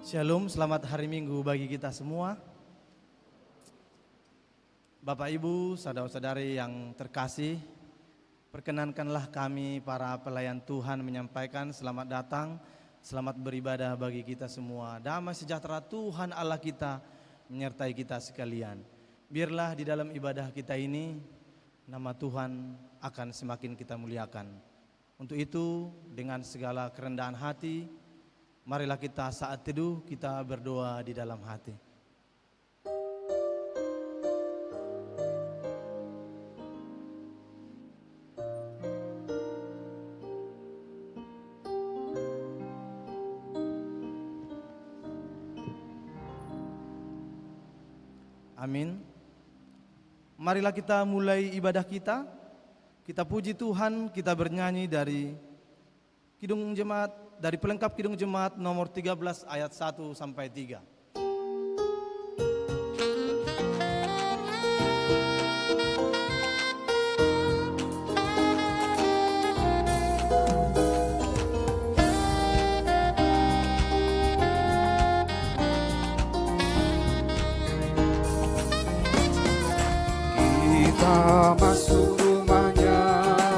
Shalom, selamat hari Minggu bagi kita semua. Bapak Ibu, saudara-saudari yang terkasih, perkenankanlah kami para pelayan Tuhan menyampaikan selamat datang, selamat beribadah bagi kita semua. Damai sejahtera Tuhan Allah kita menyertai kita sekalian. Biarlah di dalam ibadah kita ini nama Tuhan akan semakin kita muliakan. Untuk itu dengan segala kerendahan hati, marilah kita saat teduh kita berdoa di dalam hati. Amin. Marilah kita mulai ibadah kita. Kita puji Tuhan, kita bernyanyi dari Kidung Jemaat, dari pelengkap Kidung Jemaat nomor 13 ayat 1 sampai 3. Kita masuk rumahnya,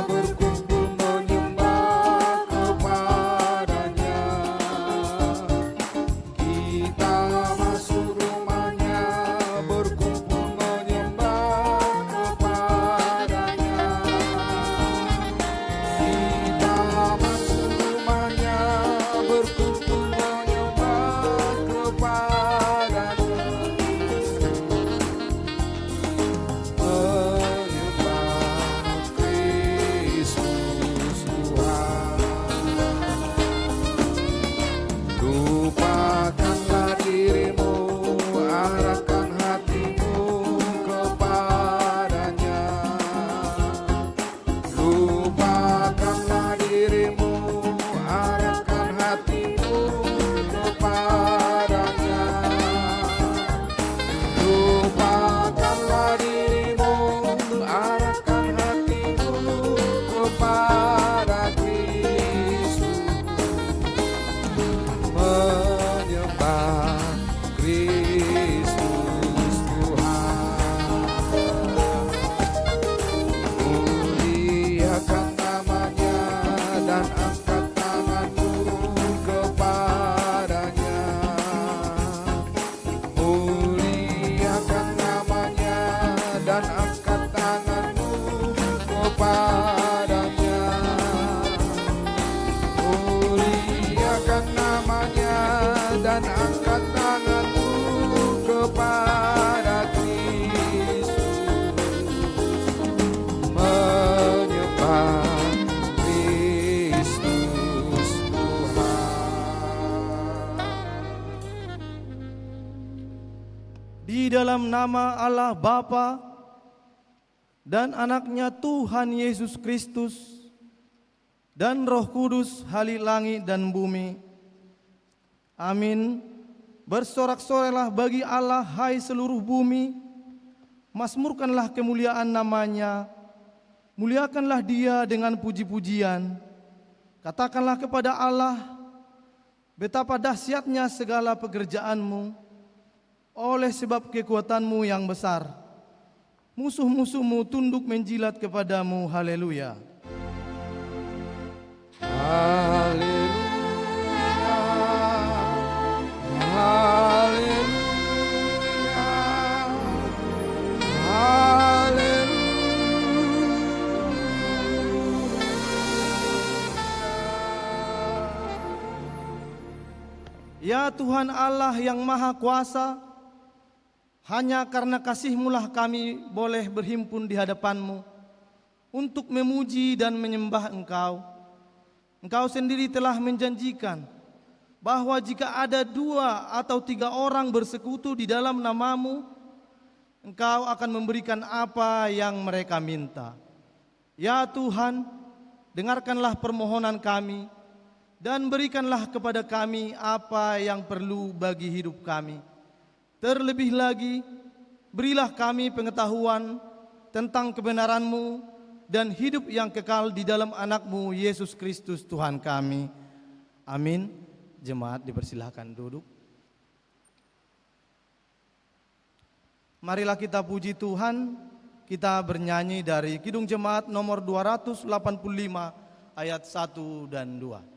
berkumpul menyembah kepadanya. Kita masuk rumahnya, berkumpul menyembah kepadanya. Kita masuk rumahnya, berkumpul menyembah kepadanya. Lupakanlah dirimu, arahkan hatimu kepadanya. Lupakanlah dirimu, arahkan hatimu kepadanya. Lupakanlah dirimu, arahkan hatimu kepada Kristus. Menyembah Kristus Tuhan, muliakan namanya dan angkat tanganmu kepadanya. Muliakan namanya dan angkat tanganmu kepadanya. Muliakan namanya dan angkat tanganmu kepada Kristus. Menyembah Kristus Tuhan. Di dalam nama Allah Bapa dan anaknya Tuhan Yesus Kristus dan Roh Kudus, halik langit dan bumi. Amin. Bersorak-sorai bagi Allah, hai seluruh bumi. Mazmurkanlah kemuliaan namanya. Muliakanlah dia dengan puji-pujian. Katakanlah kepada Allah, betapa dahsyatnya segala pekerjaanmu. Oleh sebab kekuatanmu yang besar, musuh-musuhmu tunduk menjilat kepadamu. Haleluya. Haleluya, haleluya, haleluya. Ya Tuhan Allah yang Maha Kuasa, hanya karena kasih-Mu lah kami boleh berhimpun di hadapan-Mu untuk memuji dan menyembah Engkau. Engkau sendiri telah menjanjikan bahwa jika ada 2 atau 3 orang bersekutu di dalam nama-Mu, Engkau akan memberikan apa yang mereka minta. Ya Tuhan, dengarkanlah permohonan kami dan berikanlah kepada kami apa yang perlu bagi hidup kami. Terlebih lagi, berilah kami pengetahuan tentang kebenaran-Mu dan hidup yang kekal di dalam anak-Mu Yesus Kristus Tuhan kami. Amin. Jemaat dipersilahkan duduk. Marilah kita puji Tuhan, kita bernyanyi dari Kidung Jemaat nomor 285 ayat 1 dan 2.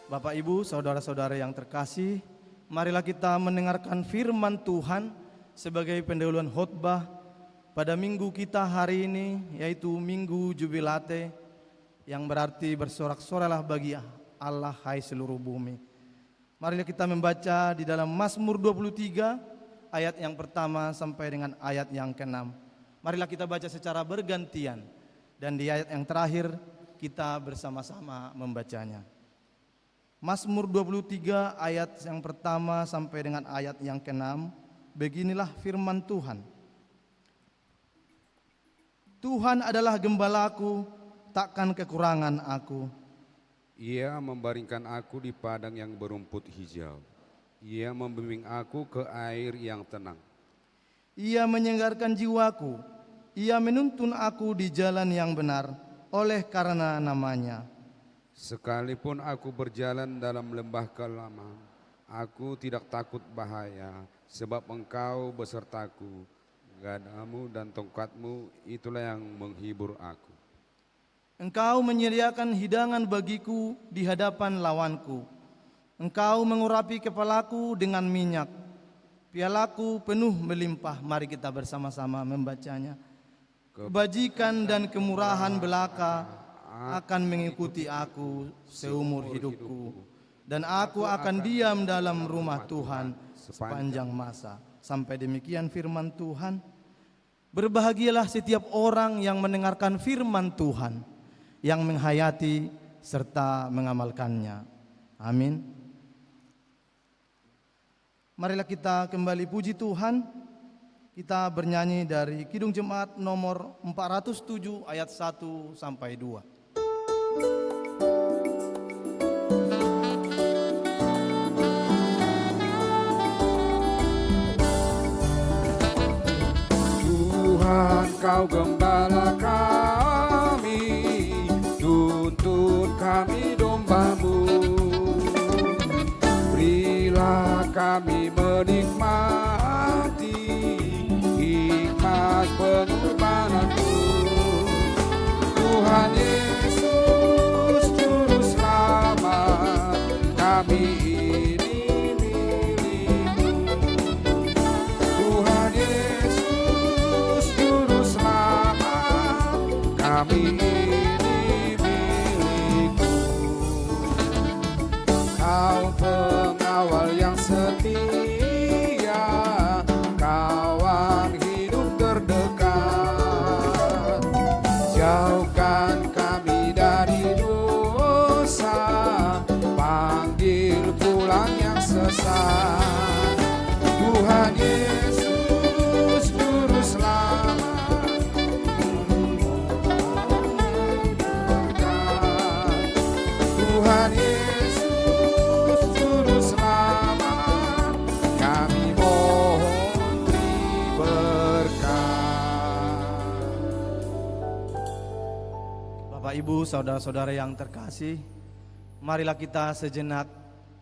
Bapak, Ibu, saudara-saudara yang terkasih, marilah kita mendengarkan firman Tuhan sebagai pendahuluan khotbah pada minggu kita hari ini, yaitu Minggu Jubilate, yang berarti bersorak-soralah bagi Allah hai seluruh bumi. Marilah kita membaca di dalam Mazmur 23 ayat yang pertama sampai dengan ayat yang ke-6. Marilah kita baca secara bergantian dan di ayat yang terakhir kita bersama-sama membacanya. Mazmur 23 ayat yang pertama sampai dengan ayat yang ke-6. Beginilah firman Tuhan. Tuhan adalah gembalaku, takkan kekurangan aku. Ia membaringkan aku di padang yang berumput hijau. Ia membimbing aku ke air yang tenang. Ia menyegarkan jiwaku. Ia menuntun aku di jalan yang benar oleh karena namanya. Sekalipun aku berjalan dalam lembah kelaman, aku tidak takut bahaya, sebab Engkau besertaku. Gadamu dan tongkatmu itulah yang menghibur aku. Engkau menyediakan hidangan bagiku di hadapan lawanku. Engkau mengurapi kepalaku dengan minyak. Pialaku penuh melimpah. Mari kita bersama-sama membacanya. Kebajikan dan kemurahan belaka akan mengikuti aku seumur hidupku, dan aku akan diam dalam rumah Tuhan sepanjang masa. Sampai demikian firman Tuhan. Berbahagialah setiap orang yang mendengarkan firman Tuhan, yang menghayati serta mengamalkannya. Amin. Marilah kita kembali puji Tuhan. Kita bernyanyi dari Kidung Jemaat nomor 407 ayat 1 sampai 2. Tuhan, Kau gembala kami, tuntun kami domba-Mu. Berilah kami menikmati hikmat pengorbanan-Mu. Tuhan Yesus Juru Selamat, kami ini milik-Mu. Tuhan Yesus Juru Selamat, kami ini milik-Mu. Kau pengawal yang setia, kawan hidup terdekat. Jauhkan kami dari dosa, panggil pulang yang sesat. Tuhan Yesus Juru Selamat, Bapak, Ibu, saudara-saudara yang terkasih, marilah kita sejenak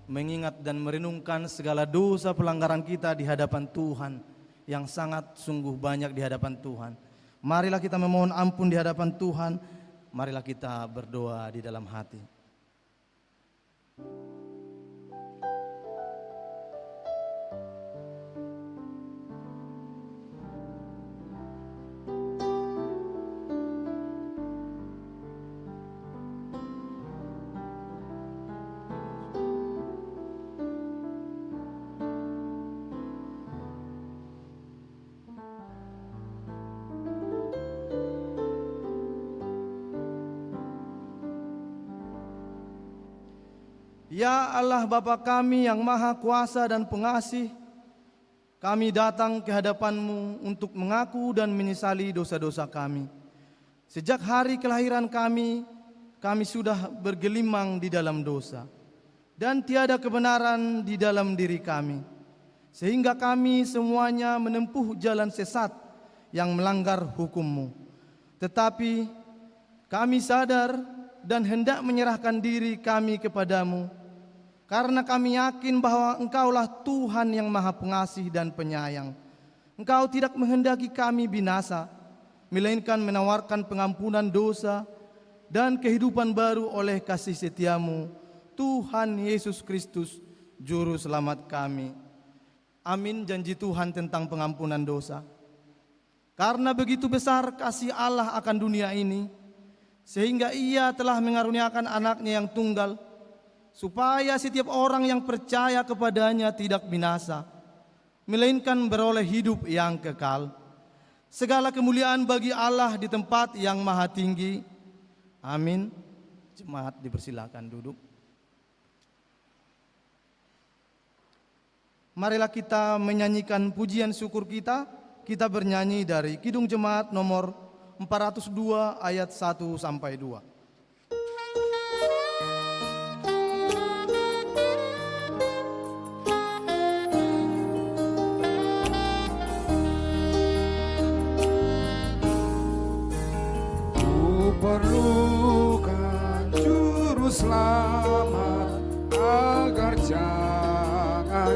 mengingat dan merenungkan segala dosa pelanggaran kita di hadapan Tuhan yang sangat sungguh banyak di hadapan Tuhan. Marilah kita memohon ampun di hadapan Tuhan. Marilah kita berdoa di dalam hati. Ya Allah Bapa kami yang Maha Kuasa dan Pengasih, kami datang ke hadapan-Mu untuk mengaku dan menyesali dosa-dosa kami. Sejak hari kelahiran kami sudah bergelimang di dalam dosa, dan tiada kebenaran di dalam diri kami, sehingga kami semuanya menempuh jalan sesat yang melanggar hukum-Mu. Tetapi kami sadar dan hendak menyerahkan diri kami kepadamu, karena kami yakin bahwa Engkaulah Tuhan yang Maha Pengasih dan Penyayang. Engkau tidak menghendaki kami binasa, melainkan menawarkan pengampunan dosa dan kehidupan baru oleh kasih setia-Mu, Tuhan Yesus Kristus, Juru Selamat kami. Amin. Janji Tuhan tentang pengampunan dosa. Karena begitu besar kasih Allah akan dunia ini, sehingga Ia telah mengaruniakan anaknya yang tunggal, supaya setiap orang yang percaya kepadanya tidak binasa, melainkan beroleh hidup yang kekal. Segala kemuliaan bagi Allah di tempat yang maha tinggi. Amin. Jemaat dipersilakan duduk. Marilah kita menyanyikan pujian syukur kita. Kita bernyanyi dari Kidung Jemaat nomor 402 ayat 1 sampai 2. Perlukan juru selamat agar jangan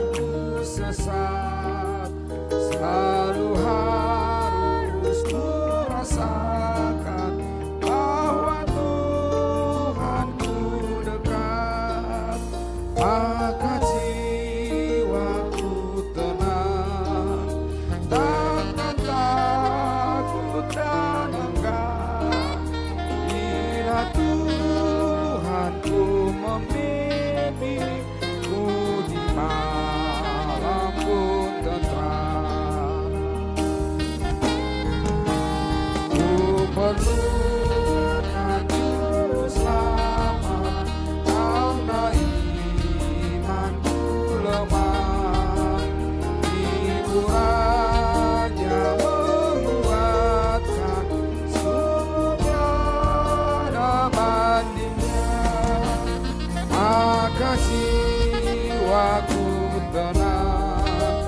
sesat. Selalu harus merasakan bahwa Tuhanku dekat. Maka jiwaku tenang, takkan takut dan enggan. Tuhanku membimbingku di malam pun tentram. Ku perlukan juru selamat, karena imanku lemah. Hiburannya menguatkan, sungguh maka jiwaku tenang,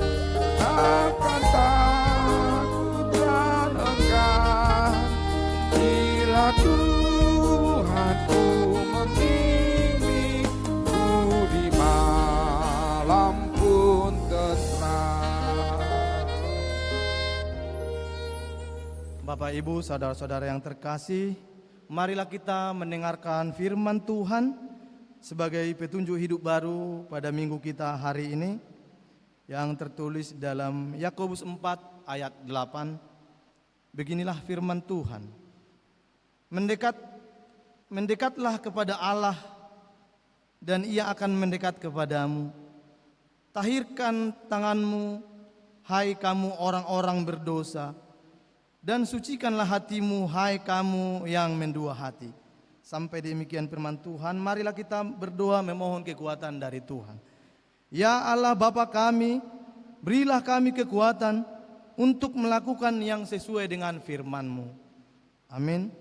takkan takut dan enggan, bila Tuhanku membimbingku di malam pun tentram. Bapak, Ibu, saudara-saudara yang terkasih, marilah kita mendengarkan firman Tuhan sebagai petunjuk hidup baru pada minggu kita hari ini, yang tertulis dalam Yakobus 4 ayat 8. Beginilah firman Tuhan. Mendekatlah kepada Allah, dan Ia akan mendekat kepadamu. Tahirkan tanganmu, hai kamu orang-orang berdosa, dan sucikanlah hatimu, hai kamu yang mendua hati. Sampai demikian firman Tuhan. Marilah kita berdoa memohon kekuatan dari Tuhan. Ya Allah Bapa kami, berilah kami kekuatan untuk melakukan yang sesuai dengan firman-Mu. Amin.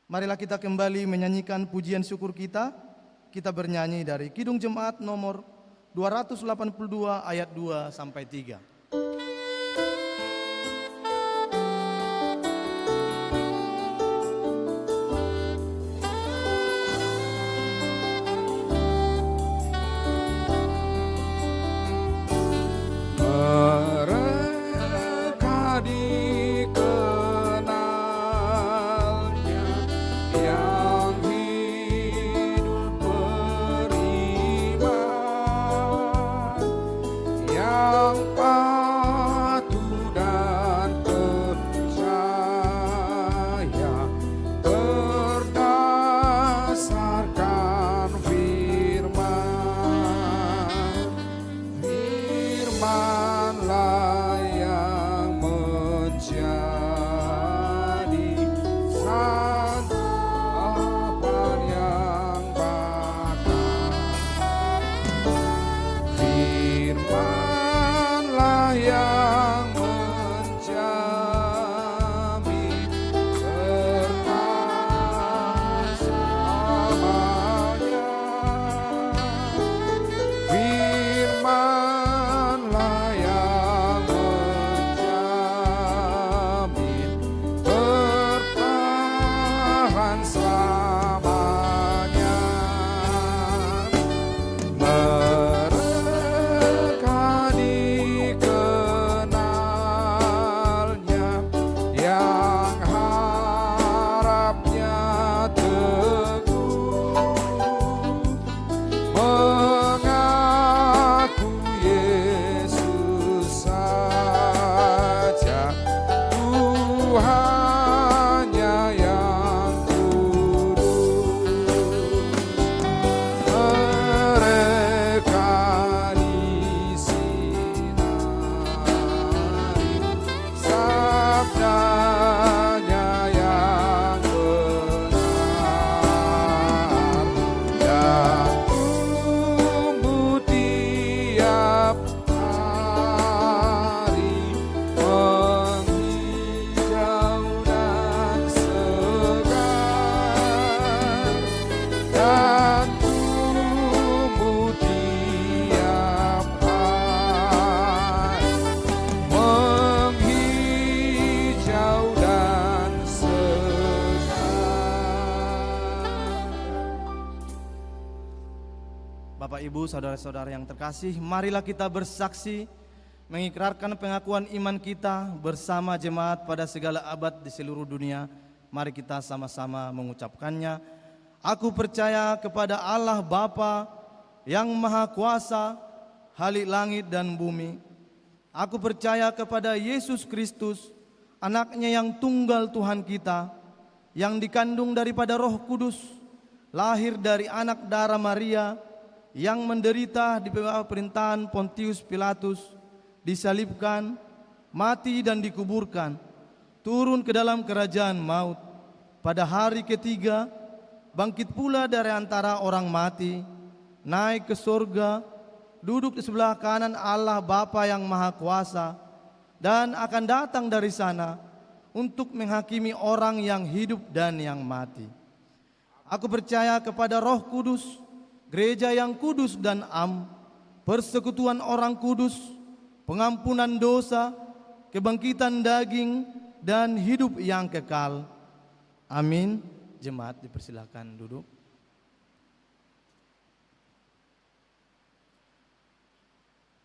Marilah kita kembali menyanyikan pujian syukur kita. Kita bernyanyi dari Kidung Jemaat nomor 282 ayat 2 sampai 3. Bapak Ibu, saudara-saudara yang terkasih, marilah kita bersaksi mengikrarkan pengakuan iman kita bersama jemaat pada segala abad di seluruh dunia. Mari kita sama-sama mengucapkannya. Aku percaya kepada Allah Bapa yang Maha Kuasa, Khalik langit dan bumi. Aku percaya kepada Yesus Kristus, anaknya yang tunggal Tuhan kita, yang dikandung daripada Roh Kudus, lahir dari anak darah Maria, yang menderita di bawah pemerintahan Pontius Pilatus, disalibkan, mati dan dikuburkan, turun ke dalam kerajaan maut. Pada hari ketiga, bangkit pula dari antara orang mati, naik ke surga, duduk di sebelah kanan Allah Bapa yang Maha Kuasa, dan akan datang dari sana untuk menghakimi orang yang hidup dan yang mati. Aku percaya kepada Roh Kudus, gereja yang kudus dan am, persekutuan orang kudus, pengampunan dosa, kebangkitan daging, dan hidup yang kekal. Amin. Jemaat dipersilakan duduk.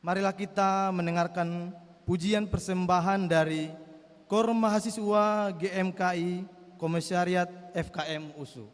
Marilah kita mendengarkan pujian persembahan dari Kor Mahasiswa GMKI Komisariat FKM USU.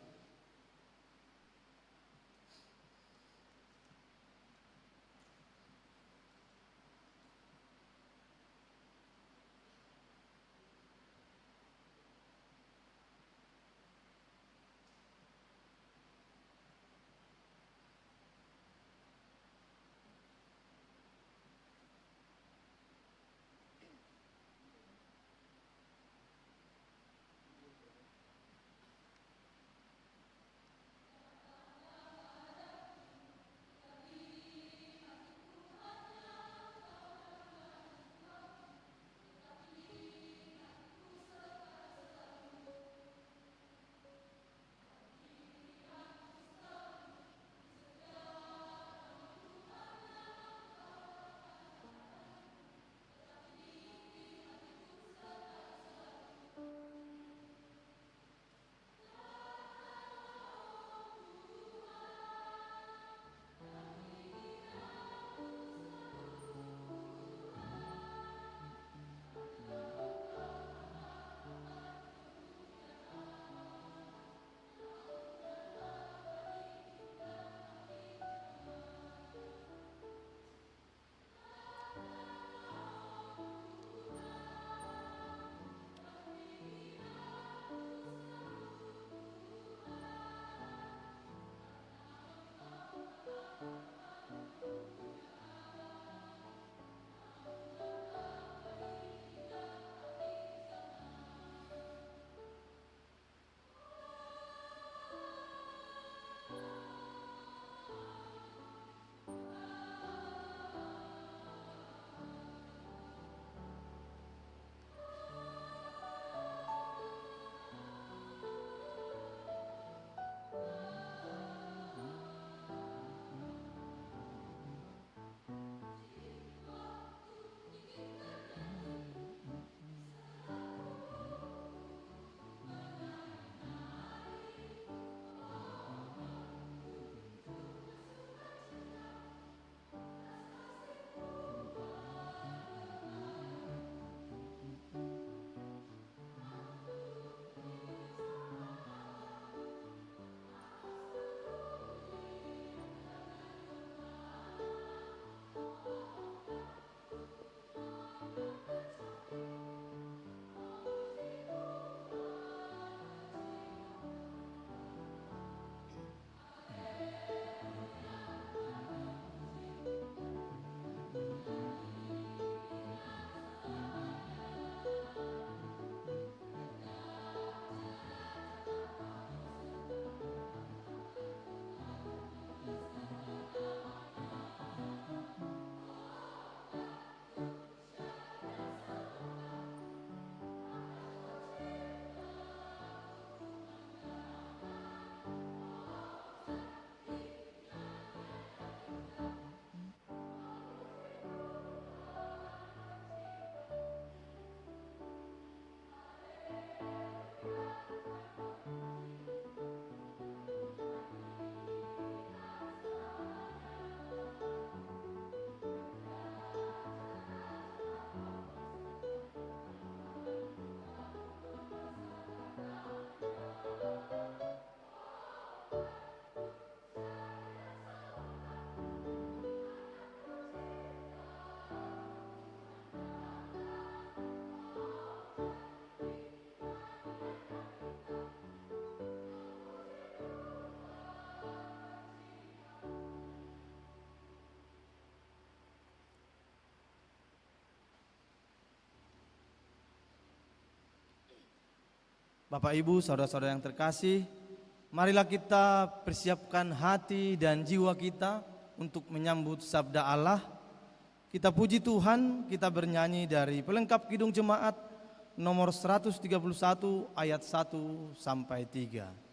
Bapak, Ibu, saudara-saudara yang terkasih, marilah kita persiapkan hati dan jiwa kita untuk menyambut sabda Allah. Kita puji Tuhan, kita bernyanyi dari pelengkap Kidung Jemaat nomor 131 ayat 1 sampai 3.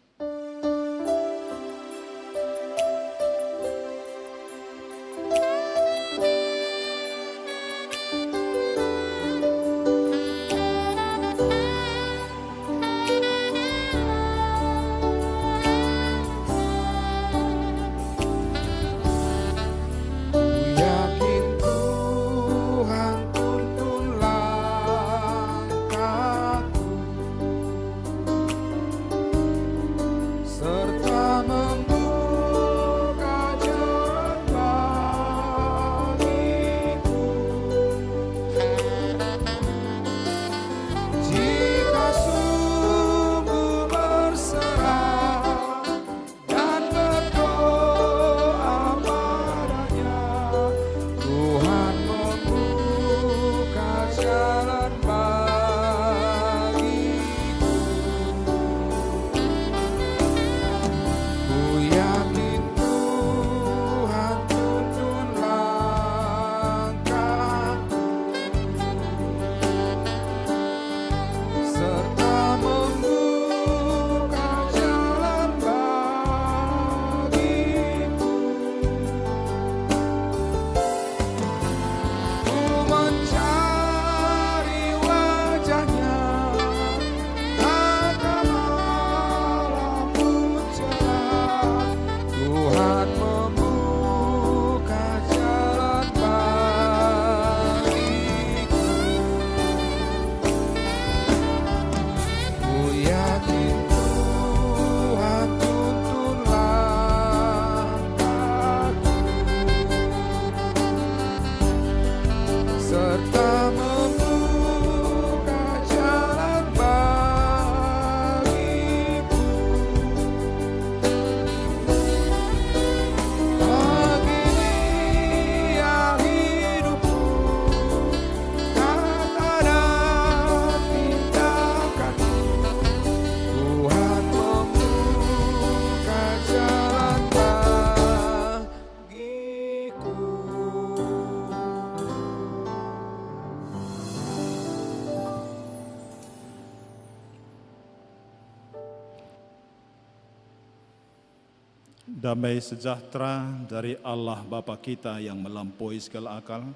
Damai sejahtera dari Allah Bapa kita yang melampaui segala akal,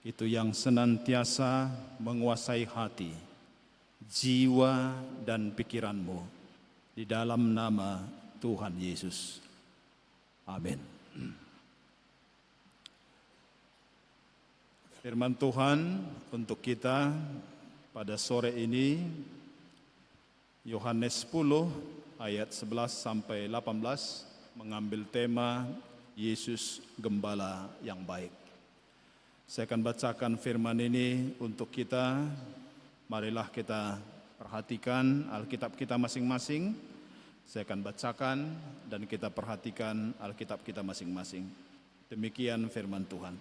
itu yang senantiasa menguasai hati, jiwa dan pikiranmu, di dalam nama Tuhan Yesus. Amin. Firman Tuhan untuk kita pada sore ini, Yohanes 10 ayat 11 sampai 18, mengambil tema Yesus Gembala yang baik. Saya akan bacakan firman ini untuk kita. Marilah kita perhatikan Alkitab kita masing-masing. Saya akan bacakan dan kita perhatikan Alkitab kita masing-masing. Demikian firman Tuhan.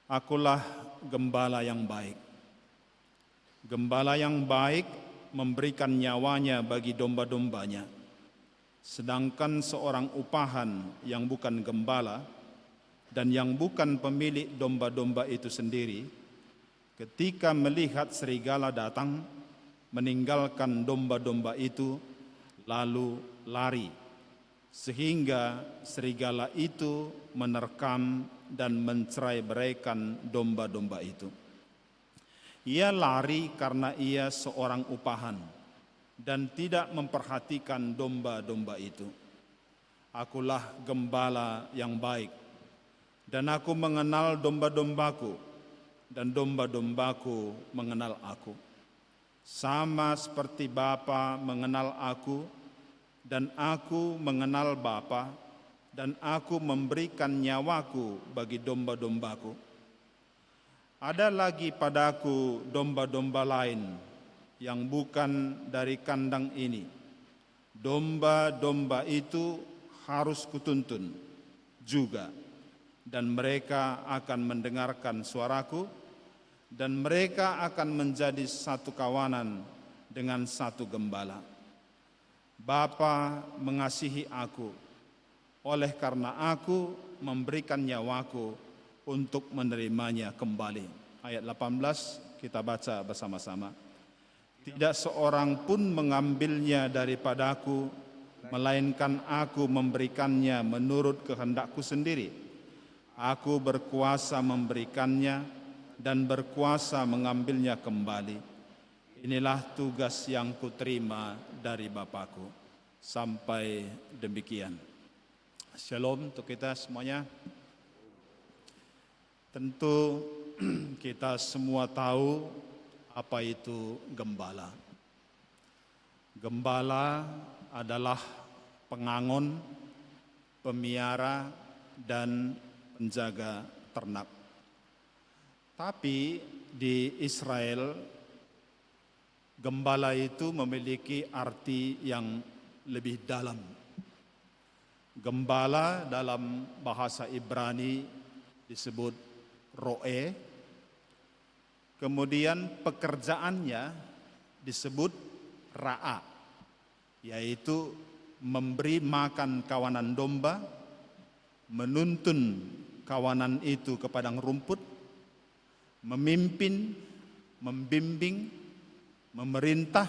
Akulah gembala yang baik. Gembala yang baik memberikan nyawanya bagi domba-dombanya. Sedangkan seorang upahan yang bukan gembala dan yang bukan pemilik domba-domba itu sendiri, ketika melihat serigala datang, meninggalkan domba-domba itu, lalu lari, sehingga serigala itu menerkam dan mencerai-beraikan domba-domba itu. Ia lari karena ia seorang upahan dan tidak memperhatikan domba-domba itu. Akulah gembala yang baik, dan aku mengenal domba-dombaku, dan domba-dombaku mengenal aku. Sama seperti Bapa mengenal aku, dan aku mengenal Bapa, dan aku memberikan nyawaku bagi domba-dombaku. Ada lagi padaku domba-domba lain yang bukan dari kandang ini. Domba-domba itu harus kutuntun juga, dan mereka akan mendengarkan suaraku, dan mereka akan menjadi satu kawanan, dengan satu gembala. Bapa mengasihi aku, oleh karena aku memberikan nyawaku untuk menerimanya kembali. Ayat 18 kita baca bersama-sama. Tidak seorang pun mengambilnya daripadaku, melainkan aku memberikannya menurut kehendakku sendiri. Aku berkuasa memberikannya dan berkuasa mengambilnya kembali. Inilah tugas yang kuterima dari Bapakku. Sampai demikian. Shalom untuk kita semuanya. Tentu kita semua tahu apa itu gembala. Gembala adalah pengangon, pemiara, dan penjaga ternak. Tapi di Israel, gembala itu memiliki arti yang lebih dalam. Gembala dalam bahasa Ibrani disebut roe, kemudian pekerjaannya disebut ra'a, yaitu memberi makan kawanan domba, menuntun kawanan itu ke padang rumput, memimpin, membimbing, memerintah,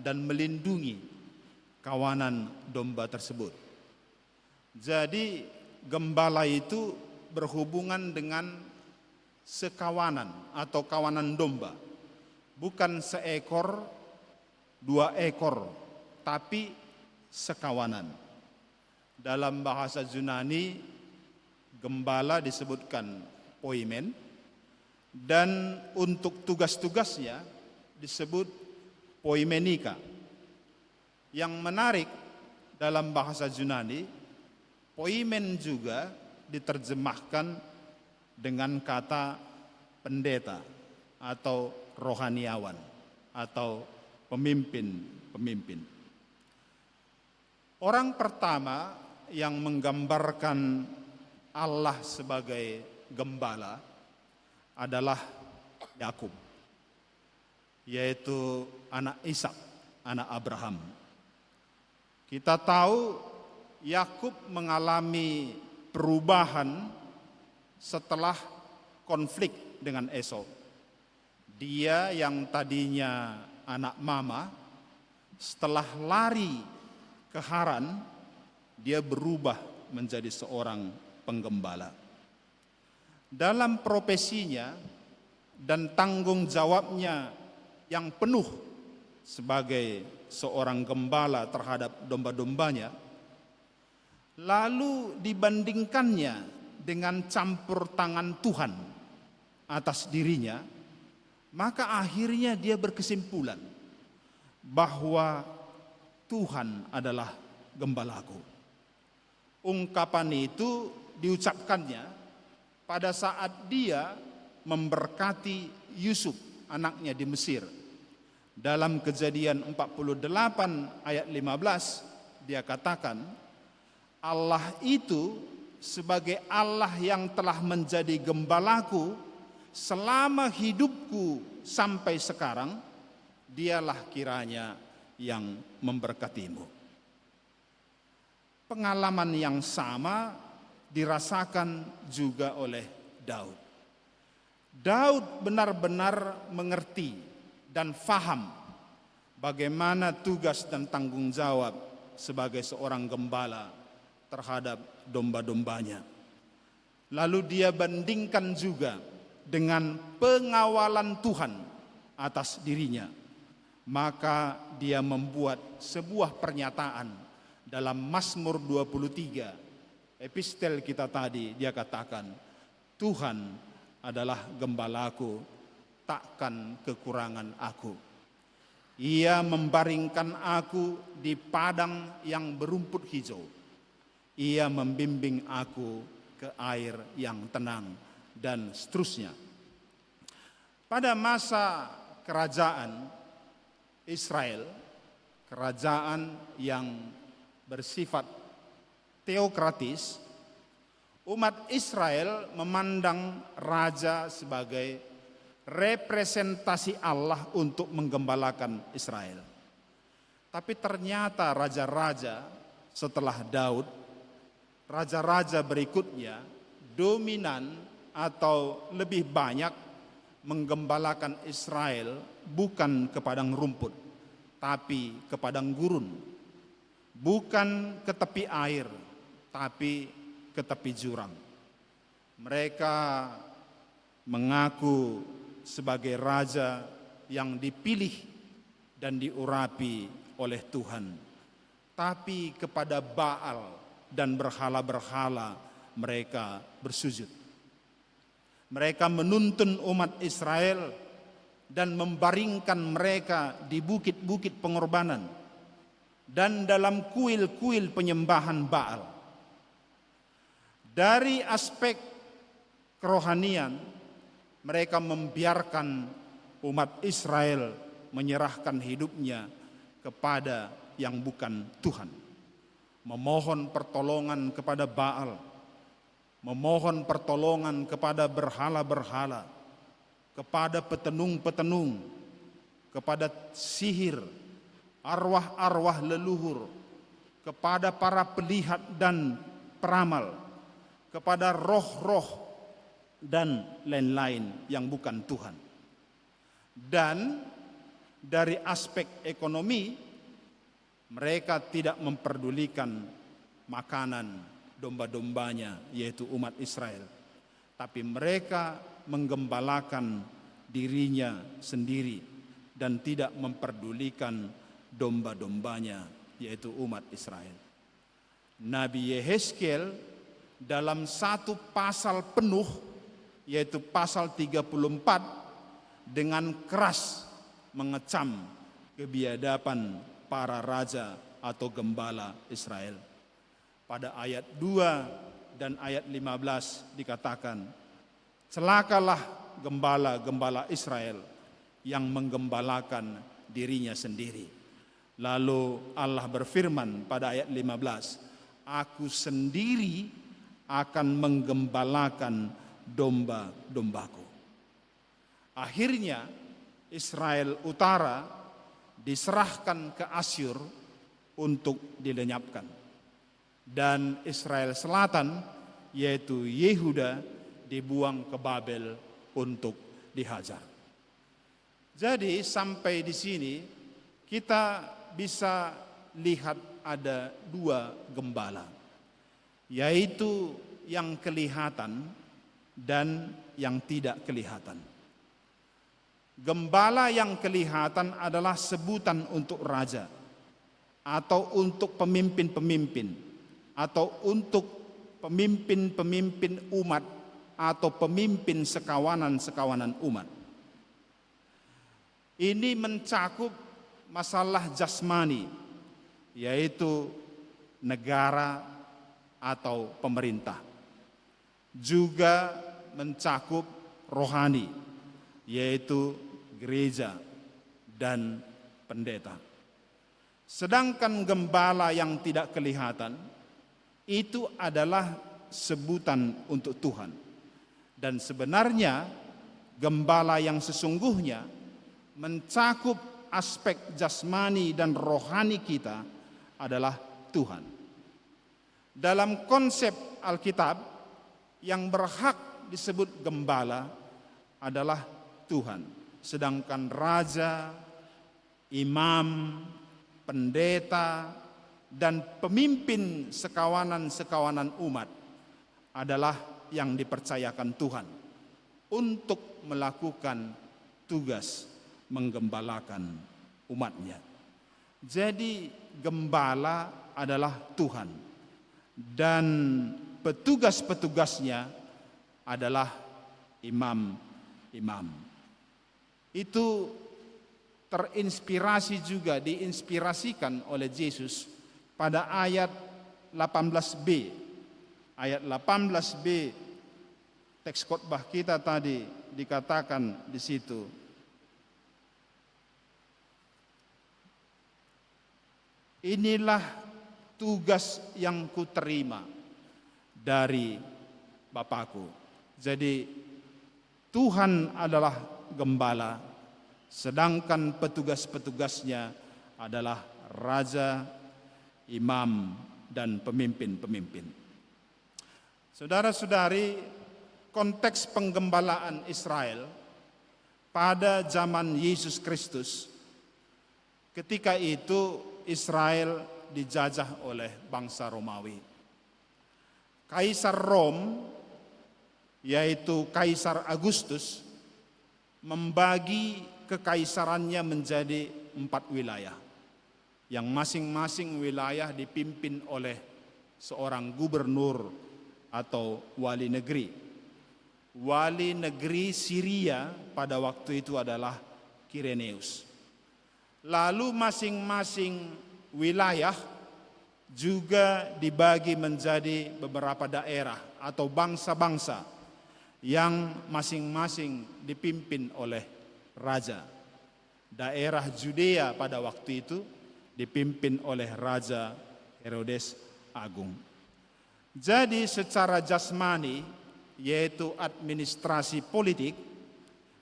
dan melindungi kawanan domba tersebut. Jadi gembala itu berhubungan dengan sekawanan atau kawanan domba, bukan seekor, dua ekor, tapi sekawanan. Dalam bahasa Yunani, gembala disebutkan poimen, dan untuk tugas-tugasnya disebut poimenika. Yang menarik dalam bahasa Yunani, poimen juga diterjemahkan dengan kata pendeta atau rohaniawan atau pemimpin. Orang pertama yang menggambarkan Allah sebagai gembala adalah Yakub, yaitu anak Ishak, anak Abraham. Kita tahu Yakub mengalami perubahan setelah konflik dengan Esau. Dia yang tadinya anak mama, setelah lari ke Haran, dia berubah menjadi seorang penggembala. Dalam profesinya dan tanggung jawabnya yang penuh sebagai seorang gembala terhadap domba-dombanya, lalu dibandingkannya dengan campur tangan Tuhan atas dirinya, maka akhirnya dia berkesimpulan bahwa Tuhan adalah gembalaku. Ungkapan itu diucapkannya pada saat dia memberkati Yusuf, anaknya di Mesir. Dalam Kejadian 48 ayat 15 dia katakan, Allah itu sebagai Allah yang telah menjadi gembalaku selama hidupku sampai sekarang, dialah kiranya yang memberkatimu. Pengalaman yang sama dirasakan juga oleh Daud. Daud benar-benar mengerti dan faham bagaimana tugas dan tanggung jawab sebagai seorang gembala terhadap domba-dombanya. Lalu dia bandingkan juga dengan pengawalan Tuhan atas dirinya. Maka dia membuat sebuah pernyataan dalam Mazmur 23, epistel kita tadi, dia katakan, Tuhan adalah gembalaku, takkan kekurangan aku. Ia membaringkan aku di padang yang berumput hijau. Ia membimbing aku ke air yang tenang, dan seterusnya. Pada masa kerajaan Israel, kerajaan yang bersifat teokratis, umat Israel memandang raja sebagai representasi Allah untuk menggembalakan Israel. Tapi ternyata raja-raja setelah Daud, raja-raja berikutnya dominan atau lebih banyak menggembalakan Israel bukan ke padang rumput, tapi ke padang gurun. Bukan ke tepi air, tapi ke tepi jurang. Mereka mengaku sebagai raja yang dipilih dan diurapi oleh Tuhan. Tapi kepada Baal dan berhala-berhala mereka bersujud. Mereka menuntun umat Israel dan membaringkan mereka di bukit-bukit pengorbanan dan dalam kuil-kuil penyembahan Baal. Dari aspek kerohanian, mereka membiarkan umat Israel menyerahkan hidupnya kepada yang bukan Tuhan. Memohon pertolongan kepada Baal, memohon pertolongan kepada berhala-berhala, kepada petenung-petenung, kepada sihir, arwah-arwah leluhur, kepada para pelihat dan peramal, kepada roh-roh dan lain-lain yang bukan Tuhan. Dan dari aspek ekonomi, mereka tidak memperdulikan makanan domba-dombanya, yaitu umat Israel. Tapi mereka menggembalakan dirinya sendiri dan tidak memperdulikan domba-dombanya, yaitu umat Israel. Nabi Yehezkiel dalam satu pasal penuh, yaitu pasal 34, dengan keras mengecam kebiadaban para raja atau gembala Israel. Pada ayat 2 dan ayat 15 dikatakan, celakalah gembala-gembala Israel yang menggembalakan dirinya sendiri. Lalu Allah berfirman pada ayat 15, aku sendiri akan menggembalakan domba-dombaku. Akhirnya Israel Utara diserahkan ke Asyur untuk dilenyapkan. Dan Israel Selatan, yaitu Yehuda, dibuang ke Babel untuk dihajar. Jadi sampai di sini kita bisa lihat ada dua gembala, yaitu yang kelihatan dan yang tidak kelihatan. Gembala yang kelihatan adalah sebutan untuk raja atau untuk pemimpin-pemimpin atau untuk pemimpin-pemimpin umat atau pemimpin sekawanan-sekawanan umat. Ini mencakup masalah jasmani, yaitu negara atau pemerintah. Juga mencakup rohani, yaitu gereja dan pendeta. Sedangkan gembala yang tidak kelihatan itu adalah sebutan untuk Tuhan. Dan sebenarnya gembala yang sesungguhnya mencakup aspek jasmani dan rohani kita adalah Tuhan. Dalam konsep Alkitab, yang berhak disebut gembala adalah Tuhan. Sedangkan raja, imam, pendeta, dan pemimpin sekawanan-sekawanan umat adalah yang dipercayakan Tuhan untuk melakukan tugas menggembalakan umatnya. Jadi gembala adalah Tuhan dan petugas-petugasnya adalah imam-imam. Itu terinspirasi juga, diinspirasikan oleh Yesus pada ayat 18b. Ayat 18b teks khotbah kita tadi dikatakan di situ. Inilah tugas yang kuterima dari Bapakku. Jadi Tuhan adalah gembala, sedangkan petugas-petugasnya adalah raja, imam, dan pemimpin-pemimpin. Saudara-saudari, konteks penggembalaan Israel pada zaman Yesus Kristus, ketika itu Israel dijajah oleh bangsa Romawi. Kaisar Rom, yaitu Kaisar Agustus, membagi kekaisarannya menjadi 4 wilayah, yang masing-masing wilayah dipimpin oleh seorang gubernur atau wali negeri. Wali negeri Syria pada waktu itu adalah Kireneus. Lalu masing-masing wilayah juga dibagi menjadi beberapa daerah atau bangsa-bangsa yang masing-masing dipimpin oleh raja. Daerah Judea pada waktu itu dipimpin oleh Raja Herodes Agung. Jadi secara jasmani, yaitu administrasi politik,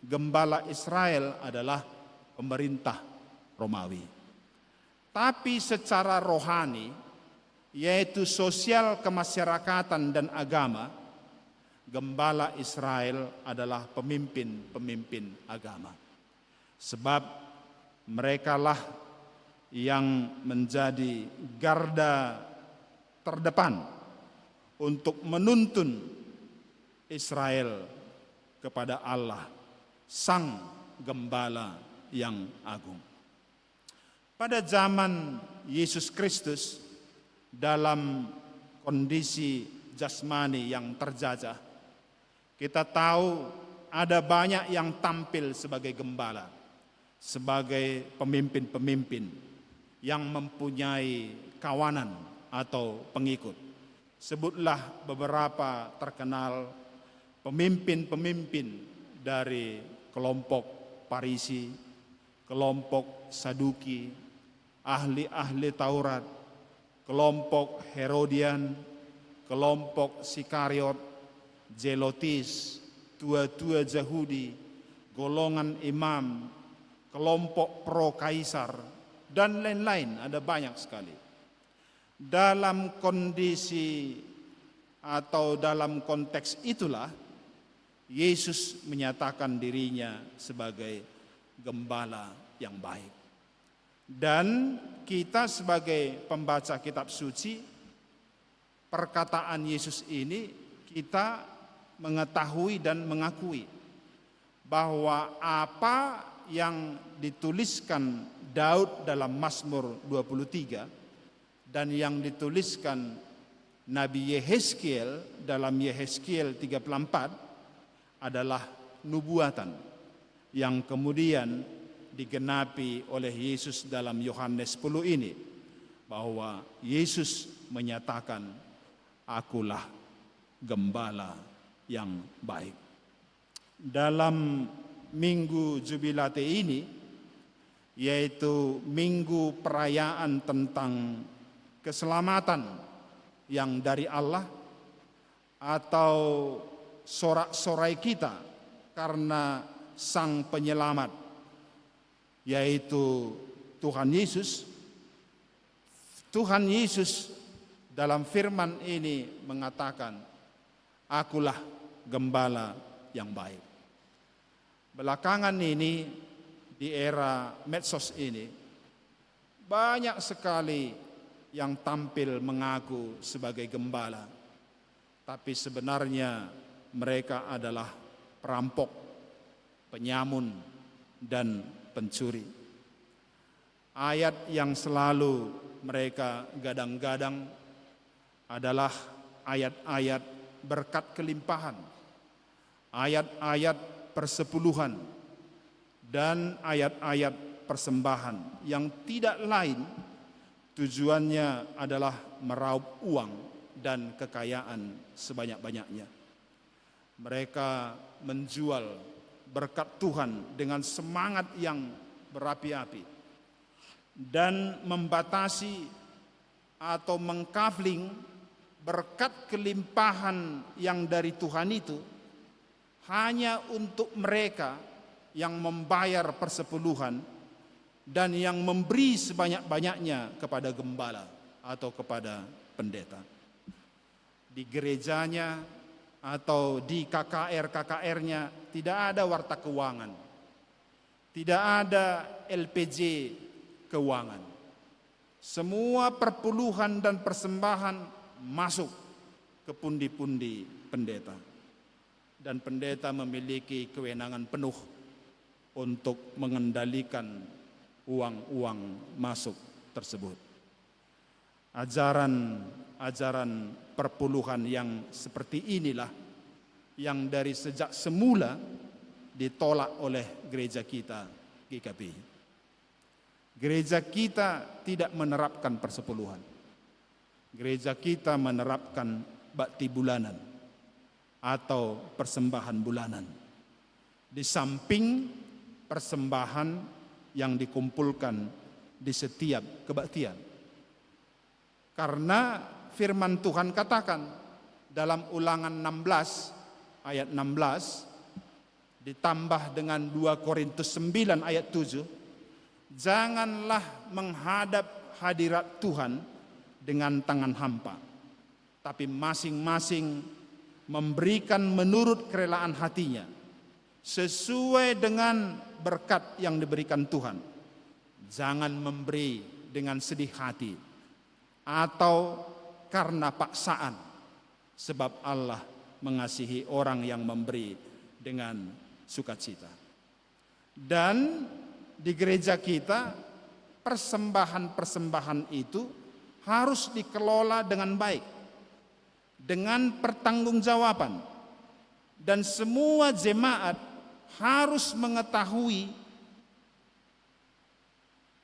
gembala Israel adalah pemerintah Romawi. Tapi secara rohani, yaitu sosial kemasyarakatan dan agama, gembala Israel adalah pemimpin-pemimpin agama. Sebab merekalah yang menjadi garda terdepan untuk menuntun Israel kepada Allah, Sang Gembala yang agung. Pada zaman Yesus Kristus, dalam kondisi jasmani yang terjajah, kita tahu ada banyak yang tampil sebagai gembala, sebagai pemimpin-pemimpin yang mempunyai kawanan atau pengikut. Sebutlah beberapa terkenal pemimpin-pemimpin dari kelompok Parisi, kelompok Saduki, ahli-ahli Taurat, kelompok Herodian, kelompok Sikariot, Zelotis, tua-tua Yahudi, golongan imam, kelompok pro kaisar, dan lain-lain, ada banyak sekali. Dalam kondisi atau dalam konteks itulah Yesus menyatakan dirinya sebagai gembala yang baik. Dan kita sebagai pembaca kitab suci, perkataan Yesus ini kita mengetahui dan mengakui bahwa apa yang dituliskan Daud dalam Mazmur 23 dan yang dituliskan Nabi Yehezkiel dalam Yehezkiel 34 adalah nubuatan yang kemudian digenapi oleh Yesus dalam Yohanes 10 ini, bahwa Yesus menyatakan, "Akulah gembala yang baik." Dalam Minggu Jubilate ini, yaitu minggu perayaan tentang keselamatan yang dari Allah atau sorak-sorai kita karena Sang Penyelamat, yaitu Tuhan Yesus. Tuhan Yesus dalam firman ini mengatakan, "Akulah gembala yang baik." Belakangan ini, di era medsos ini, banyak sekali yang tampil mengaku sebagai gembala, tapi sebenarnya mereka adalah perampok, penyamun, dan pencuri. Ayat yang selalu mereka gadang-gadang adalah ayat-ayat berkat kelimpahan, ayat-ayat persepuluhan, dan ayat-ayat persembahan yang tidak lain tujuannya adalah meraup uang dan kekayaan sebanyak-banyaknya. Mereka menjual berkat Tuhan dengan semangat yang berapi-api dan membatasi atau mengkafling berkat kelimpahan yang dari Tuhan itu hanya untuk mereka yang membayar persepuluhan dan yang memberi sebanyak-banyaknya kepada gembala atau kepada pendeta. Di gerejanya atau di KKR-KKR-nya tidak ada warta keuangan, tidak ada LPJ keuangan. Semua perpuluhan dan persembahan masuk ke pundi-pundi pendeta. Dan pendeta memiliki kewenangan penuh untuk mengendalikan uang-uang masuk tersebut. Ajaran perpuluhan yang seperti inilah yang dari sejak semula ditolak oleh gereja kita GKP. Gereja kita tidak menerapkan persepuluhan. Gereja kita menerapkan bakti bulanan atau persembahan bulanan. Di samping persembahan yang dikumpulkan di setiap kebaktian. Karena firman Tuhan katakan dalam Ulangan 16 ayat 16 ditambah dengan 2 Korintus 9 ayat 7, janganlah menghadap hadirat Tuhan dengan tangan hampa, tapi masing-masing memberikan menurut kerelaan hatinya sesuai dengan berkat yang diberikan Tuhan. Jangan memberi dengan sedih hati atau karena paksaan, sebab Allah mengasihi orang yang memberi dengan sukacita. Dan di gereja kita persembahan-persembahan itu harus dikelola dengan baik, dengan pertanggungjawaban, dan semua jemaat harus mengetahui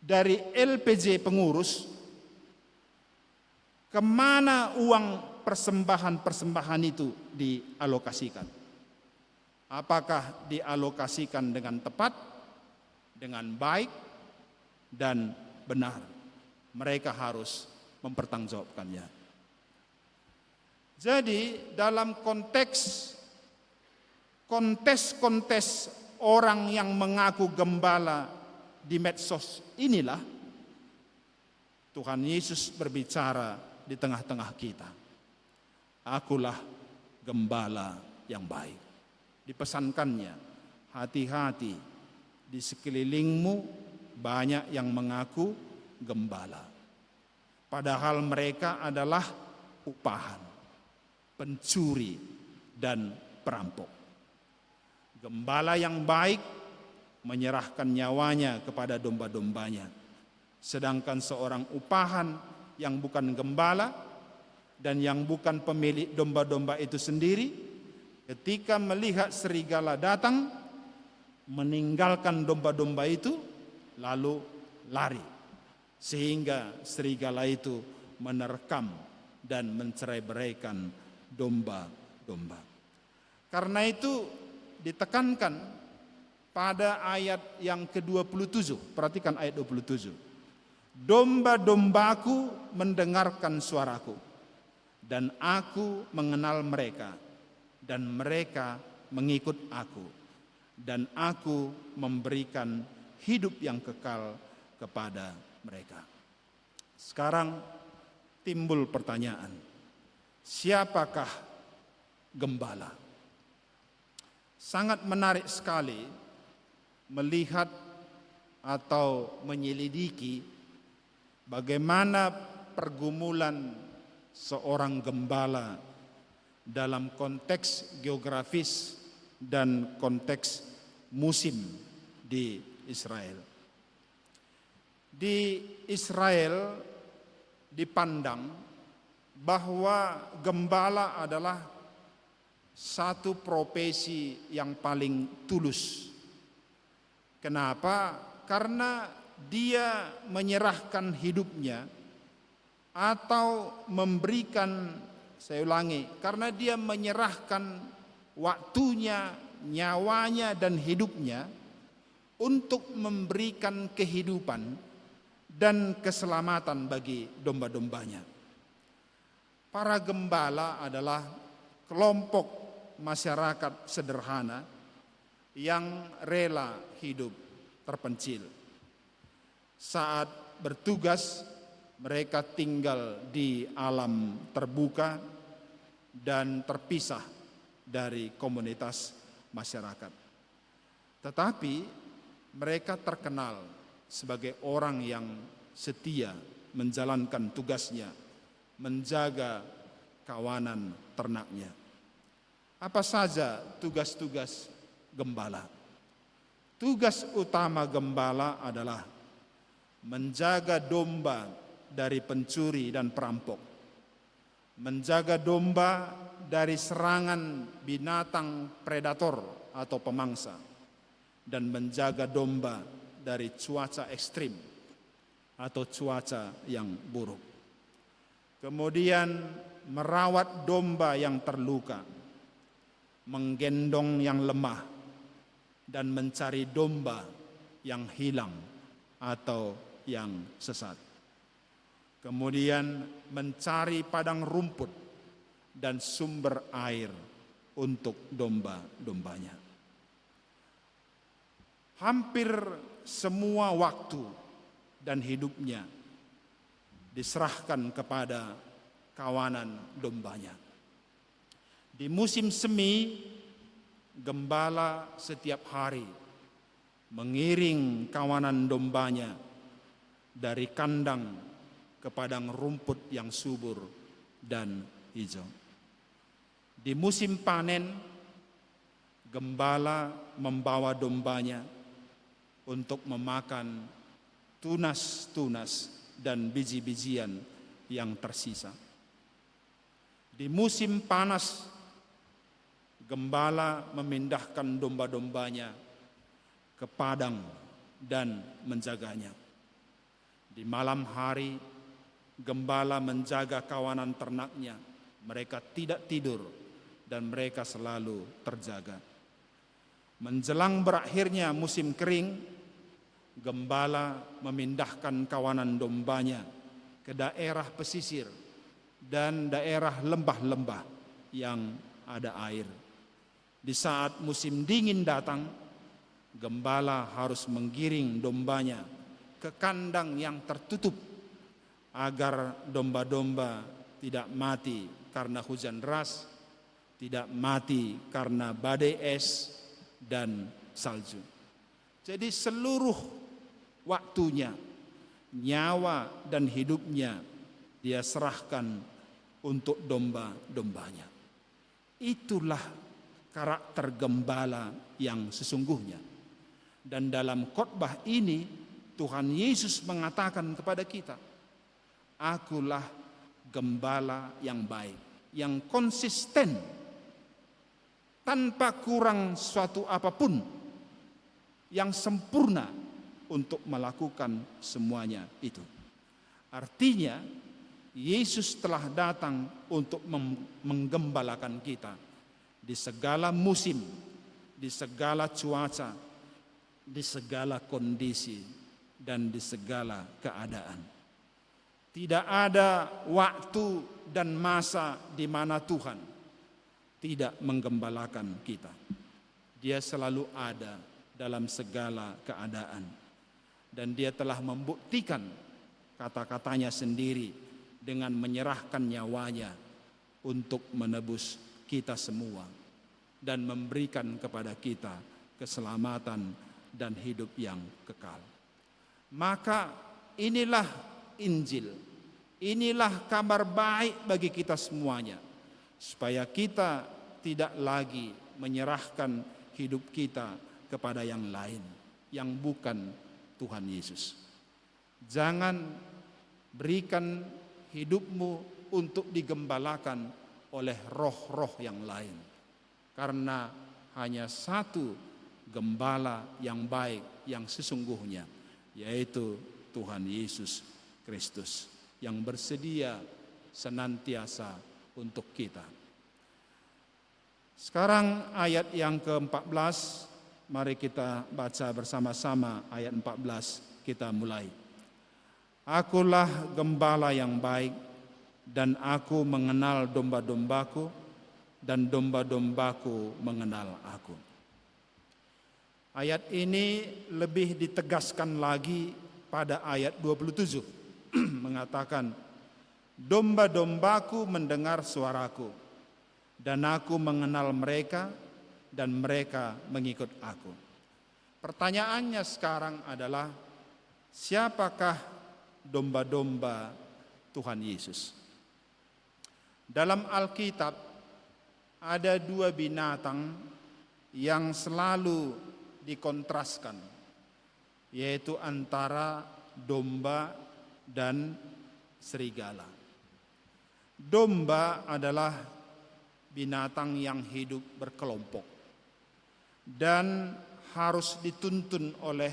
dari LPJ pengurus kemana uang persembahan-persembahan itu dialokasikan. Apakah dialokasikan dengan tepat, dengan baik, dan benar. Mereka harus mempertanggungjawabkannya. Jadi dalam kontes orang yang mengaku gembala di medsos inilah Tuhan Yesus berbicara di tengah-tengah kita. Akulah gembala yang baik. Dipesankannya, hati-hati, di sekelilingmu banyak yang mengaku gembala. Padahal mereka adalah upahan, pencuri, dan perampok. Gembala yang baik menyerahkan nyawanya kepada domba-dombanya. Sedangkan seorang upahan yang bukan gembala dan yang bukan pemilik domba-domba itu sendiri, ketika melihat serigala datang, meninggalkan domba-domba itu lalu lari, sehingga serigala itu menerkam dan mencerai-beraikan domba-domba. Karena itu ditekankan pada ayat yang ke-27, perhatikan ayat 27. Domba-dombaku mendengarkan suaraku, dan aku mengenal mereka, dan mereka mengikut aku, dan aku memberikan hidup yang kekal kepada mereka. Sekarang timbul pertanyaan, siapakah gembala? Sangat menarik sekali melihat atau menyelidiki bagaimana pergumulan seorang gembala dalam konteks geografis dan konteks musim di Israel. Di Israel dipandang bahwa gembala adalah satu profesi yang paling tulus. Kenapa? Karena dia menyerahkan hidupnya atau memberikan, saya ulangi, karena dia menyerahkan waktunya, nyawanya, dan hidupnya untuk memberikan kehidupan dan keselamatan bagi domba-dombanya. Para gembala adalah kelompok masyarakat sederhana yang rela hidup terpencil. Saat bertugas, mereka tinggal di alam terbuka dan terpisah dari komunitas masyarakat. Tetapi mereka terkenal sebagai orang yang setia menjalankan tugasnya, menjaga kawanan ternaknya. Apa saja tugas-tugas gembala? Tugas utama gembala adalah menjaga domba dari pencuri dan perampok, menjaga domba dari serangan binatang predator atau pemangsa, dan menjaga domba dari cuaca ekstrim atau cuaca yang buruk. Kemudian merawat domba yang terluka, menggendong yang lemah, dan mencari domba yang hilang atau yang sesat. Kemudian mencari padang rumput dan sumber air untuk domba-dombanya. Hampir semua waktu dan hidupnya diserahkan kepada kawanan dombanya. Di musim semi, gembala setiap hari mengiring kawanan dombanya dari kandang ke padang rumput yang subur dan hijau. Di musim panen, gembala membawa dombanya untuk memakan tunas-tunas dan biji-bijian yang tersisa. Di musim panas, gembala memindahkan domba-dombanya ke padang dan menjaganya. Di malam hari, gembala menjaga kawanan ternaknya. Mereka tidak tidur dan mereka selalu terjaga. Menjelang berakhirnya musim kering, gembala memindahkan kawanan dombanya ke daerah pesisir dan daerah lembah-lembah yang ada air. Di saat musim dingin datang, gembala harus menggiring dombanya ke kandang yang tertutup agar domba-domba tidak mati karena hujan deras, tidak mati karena badai es dan salju. Jadi seluruh waktunya, nyawa dan hidupnya dia serahkan untuk domba-dombanya. Itulah karakter gembala yang sesungguhnya. Dan dalam khotbah ini Tuhan Yesus mengatakan kepada kita, akulah gembala yang baik, yang konsisten, tanpa kurang suatu apapun, yang sempurna untuk melakukan semuanya itu. Artinya, Yesus telah datang untuk menggembalakan kita di segala musim, di segala cuaca, di segala kondisi, dan di segala keadaan. Tidak ada waktu dan masa di mana Tuhan tidak menggembalakan kita. Dia selalu ada dalam segala keadaan. Dan dia telah membuktikan kata-katanya sendiri dengan menyerahkan nyawanya untuk menebus kita semua dan memberikan kepada kita keselamatan dan hidup yang kekal. Maka inilah Injil, inilah kabar baik bagi kita semuanya, supaya kita tidak lagi menyerahkan hidup kita kepada yang lain, yang bukan Tuhan Yesus. Jangan berikan hidupmu untuk digembalakan oleh roh-roh yang lain, karena hanya satu gembala yang baik yang sesungguhnya, yaitu Tuhan Yesus Kristus yang bersedia senantiasa untuk kita. Sekarang ayat yang ke-14, mari kita baca bersama-sama ayat 14, kita mulai. Akulah gembala yang baik, dan aku mengenal domba-dombaku, dan domba-dombaku mengenal aku. Ayat ini lebih ditegaskan lagi pada ayat 27 mengatakan, domba-dombaku mendengar suaraku, dan aku mengenal mereka, dan mereka mengikut aku. Pertanyaannya sekarang adalah, siapakah domba-domba Tuhan Yesus? Dalam Alkitab ada dua binatang yang selalu dikontraskan, yaitu antara domba dan serigala. Domba adalah binatang yang hidup berkelompok dan harus dituntun oleh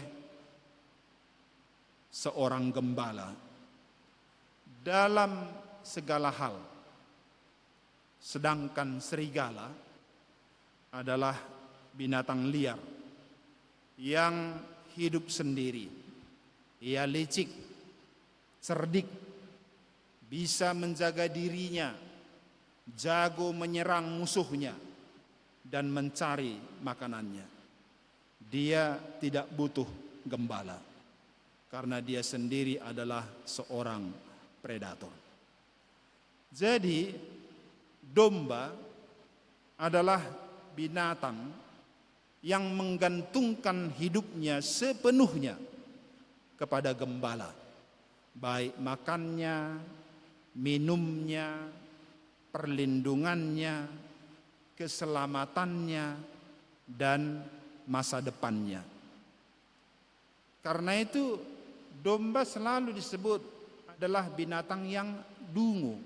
seorang gembala dalam segala hal. Sedangkan serigala adalah binatang liar yang hidup sendiri. Ia licik, cerdik, bisa menjaga dirinya, jago menyerang musuhnya, dan mencari makanannya. Dia tidak butuh gembala karena dia sendiri adalah seorang predator. Jadi domba adalah binatang yang menggantungkan hidupnya sepenuhnya kepada gembala, baik makannya, minumnya, perlindungannya, keselamatannya, dan masa depannya. Karena itu domba selalu disebut adalah binatang yang dungu.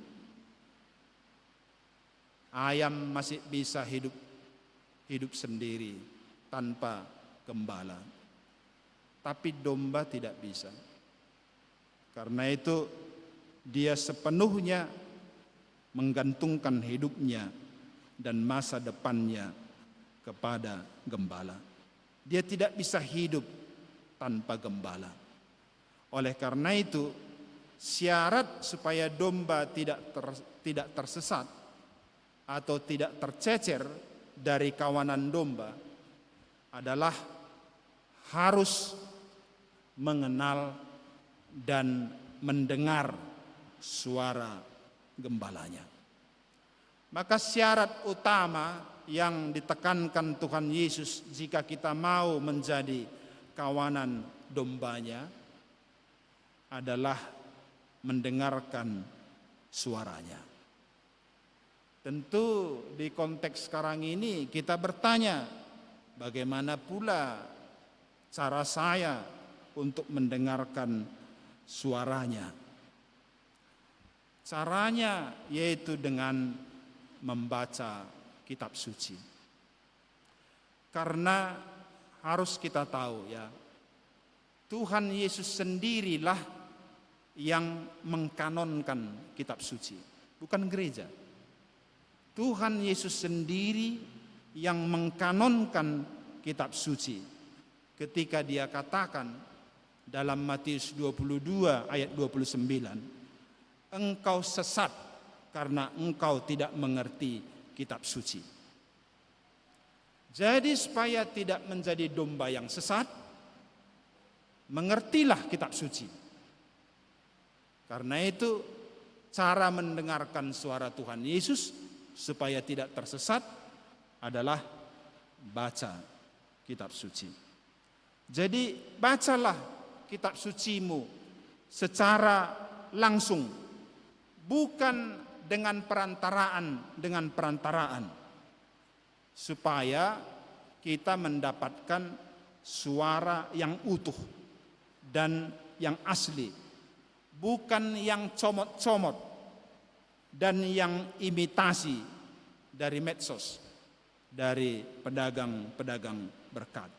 Ayam masih bisa hidup sendiri tanpa gembala, tapi domba tidak bisa. Karena itu dia sepenuhnya menggantungkan hidupnya dan masa depannya kepada gembala. Dia tidak bisa hidup tanpa gembala. Oleh karena itu, syarat supaya domba tidak tersesat atau tidak tercecer dari kawanan domba adalah harus mengenal dan mendengar suara gembalanya. Maka syarat utama yang ditekankan Tuhan Yesus jika kita mau menjadi kawanan dombanya adalah mendengarkan suaranya. Tentu di konteks sekarang ini kita bertanya, bagaimana pula cara saya untuk mendengarkan suaranya? Caranya yaitu dengan membaca kitab suci. Karena harus kita tahu ya, Tuhan Yesus sendirilah yang mengkanonkan kitab suci, bukan gereja. Tuhan Yesus sendiri yang mengkanonkan kitab suci ketika dia katakan dalam Matius 22 ayat 29, engkau sesat karena engkau tidak mengerti kitab suci. Jadi supaya tidak menjadi domba yang sesat, mengertilah kitab suci. Karena itu cara mendengarkan suara Tuhan Yesus supaya tidak tersesat adalah baca kitab suci. Jadi bacalah kitab sucimu secara langsung, bukan dengan perantaraan, supaya kita mendapatkan suara yang utuh dan yang asli, bukan yang comot-comot dan yang imitasi dari medsos, dari pedagang-pedagang berkat.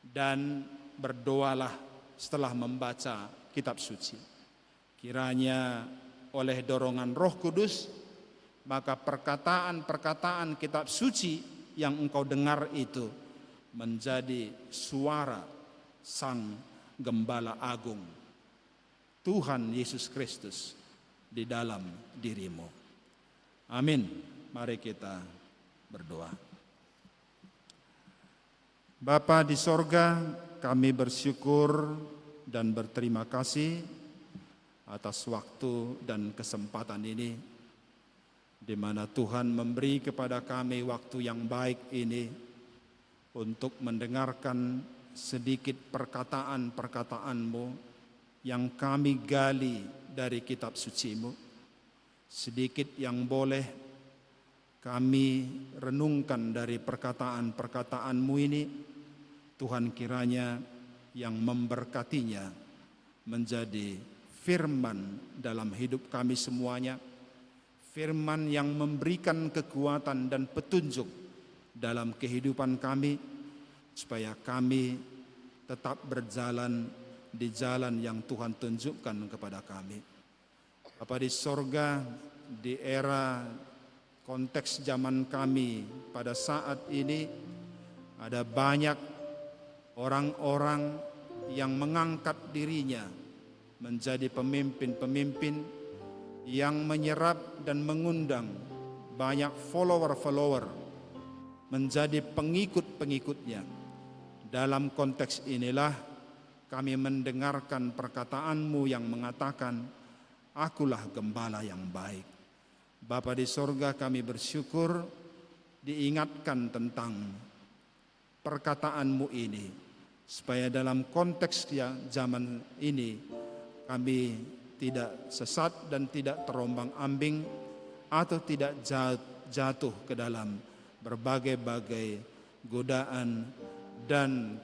Dan berdoalah setelah membaca kitab suci. Kiranya oleh dorongan Roh Kudus, maka perkataan-perkataan kitab suci yang engkau dengar itu menjadi suara Sang Gembala Agung, Tuhan Yesus Kristus, di dalam dirimu. Amin. Mari kita berdoa. Bapa di sorga, kami bersyukur dan berterima kasih atas waktu dan kesempatan ini, di mana Tuhan memberi kepada kami waktu yang baik ini untuk mendengarkan sedikit perkataan-perkataan-Mu yang kami gali dari kitab suci-Mu. Sedikit yang boleh kami renungkan dari perkataan-perkataan-Mu ini, Tuhan kiranya yang memberkatinya menjadi firman dalam hidup kami semuanya, firman yang memberikan kekuatan dan petunjuk dalam kehidupan kami, supaya kami tetap berjalan di jalan yang Tuhan tunjukkan kepada kami. Bapa di sorga, di era konteks zaman kami pada saat ini, ada banyak orang-orang yang mengangkat dirinya menjadi pemimpin-pemimpin yang menyerap dan mengundang banyak follower-follower menjadi pengikut-pengikutnya. Dalam konteks inilah kami mendengarkan perkataan-Mu yang mengatakan, "Akulah gembala yang baik." Bapa di sorga, kami bersyukur diingatkan tentang perkataan-Mu ini, supaya dalam konteks yang zaman ini kami tidak sesat dan tidak terombang-ambing atau tidak jatuh ke dalam berbagai-bagai godaan dan